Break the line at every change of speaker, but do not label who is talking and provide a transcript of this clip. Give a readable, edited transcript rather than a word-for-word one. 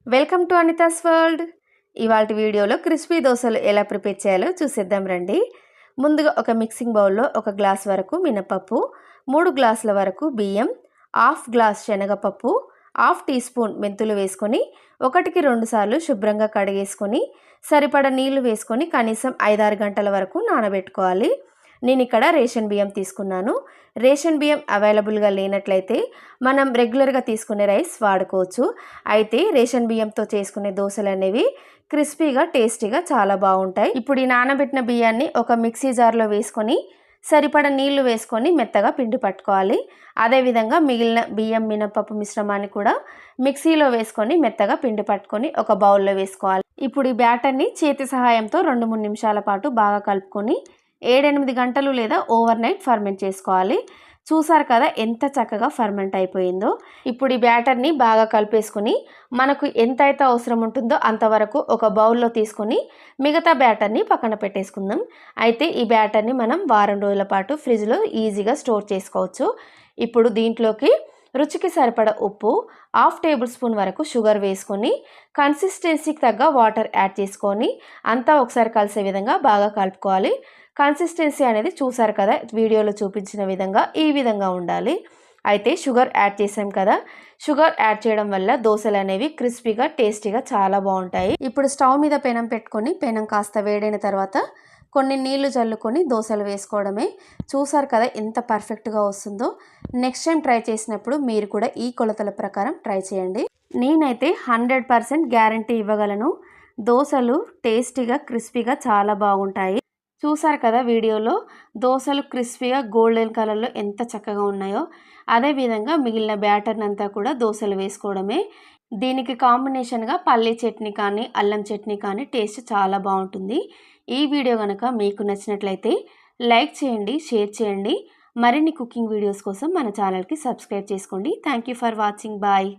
Welcome to Anita's world. ఇవాల్టి వీడియోలో crispy దోశలు ఎలా ప్రిపేర్ చేయాలో చూసేద్దాం రండి. ముందుగా ఒక మిక్సింగ్ బౌల్లో 1 గ్లాస్ వరకు మినపప్పు, 3 గ్లాసుల వరకు బియ్యం, హాఫ్ గ్లాస్ శనగపప్పు, హాఫ్ టీ స్పూన్ మెంతులు వేసుకొని 1కి 2 సార్లు శుభ్రంగా కడిగేసుకొని సరిపడ నీళ్లు వేసుకొని కనీసం 5-6 గంటల వరకు నానబెట్టుకోవాలి. నేను ఇక్కడ రేషన్ బియ్యం తీసుకున్నాను. రేషన్ బియ్యం అవైలబుల్గా లేనట్లయితే మనం రెగ్యులర్గా తీసుకునే రైస్ వాడుకోవచ్చు. అయితే రేషన్ బియ్యంతో చేసుకునే దోశలు అనేవి క్రిస్పీగా టేస్టీగా చాలా బాగుంటాయి. ఇప్పుడు ఈ నానబెట్టిన బియ్యాన్ని ఒక మిక్సీ జార్లో వేసుకొని సరిపడ నీళ్లు వేసుకొని మెత్తగా పిండి పట్టుకోవాలి. అదేవిధంగా మిగిలిన బియ్యం మినపప్పు మిశ్రమాన్ని కూడా మిక్సీలో వేసుకొని మెత్తగా పిండి పట్టుకొని ఒక బౌల్లో వేసుకోవాలి. ఇప్పుడు ఈ బ్యాటర్ని చేతి సహాయంతో 2-3 నిమిషాల పాటు బాగా కలుపుకొని 7-8 గంటలు లేదా ఓవర్ నైట్ ఫర్మెంట్ చేసుకోవాలి. చూసారు కదా ఎంత చక్కగా ఫర్మెంట్ అయిపోయిందో. ఇప్పుడు ఈ బ్యాటర్ని బాగా కలిపేసుకొని మనకు ఎంతైతే అవసరం ఉంటుందో అంతవరకు ఒక బౌల్లో తీసుకొని మిగతా బ్యాటర్ని పక్కన పెట్టేసుకుందాం. అయితే ఈ బ్యాటర్ని మనం వారం రోజుల పాటు ఫ్రిడ్జ్లో ఈజీగా స్టోర్ చేసుకోవచ్చు. ఇప్పుడు దీంట్లోకి రుచికి సరిపడ ఉప్పు, హాఫ్ టేబుల్ స్పూన్ వరకు షుగర్ వేసుకొని కన్సిస్టెన్సీకి తగ్గ వాటర్ యాడ్ చేసుకొని అంతా ఒకసారి కలిసే విధంగా బాగా కలుపుకోవాలి. కన్సిస్టెన్సీ అనేది చూసారు కదా వీడియోలో చూపించిన విధంగా ఈ విధంగా ఉండాలి. అయితే షుగర్ యాడ్ చేసాం కదా, షుగర్ యాడ్ చేయడం వల్ల దోశలు అనేవి క్రిస్పీగా టేస్టీగా చాలా బాగుంటాయి. ఇప్పుడు స్టవ్ మీద పెనం పెట్టుకొని పెనం కాస్త వేడైన తర్వాత కొన్ని నీళ్లు చల్లుకొని దోశలు వేసుకోవడమే. చూసారు కదా ఎంత పర్ఫెక్ట్గా వస్తుందో. నెక్స్ట్ టైం ట్రై చేసినప్పుడు మీరు కూడా ఈ కొలతల ప్రకారం ట్రై చేయండి. నేనైతే 100% గ్యారంటీ ఇవ్వగలను. దోశలు టేస్టీగా క్రిస్పీగా చాలా బాగుంటాయి. చూసారు కదా వీడియోలో దోశలు క్రిస్పీగా గోల్డెన్ కలర్లో ఎంత చక్కగా ఉన్నాయో. అదేవిధంగా మిగిలిన బ్యాటర్ని అంతా కూడా దోశలు వేసుకోవడమే. దీనికి కాంబినేషన్గా పల్లీ చట్నీ కానీ అల్లం చట్నీ కానీ టేస్ట్ చాలా బాగుంటుంది. ఈ వీడియో కనుక మీకు నచ్చినట్లయితే లైక్ చేయండి, షేర్ చేయండి. మరిన్ని కుకింగ్ వీడియోస్ కోసం మన ఛానల్కి సబ్స్క్రైబ్ చేసుకోండి. Thank you for watching. Bye.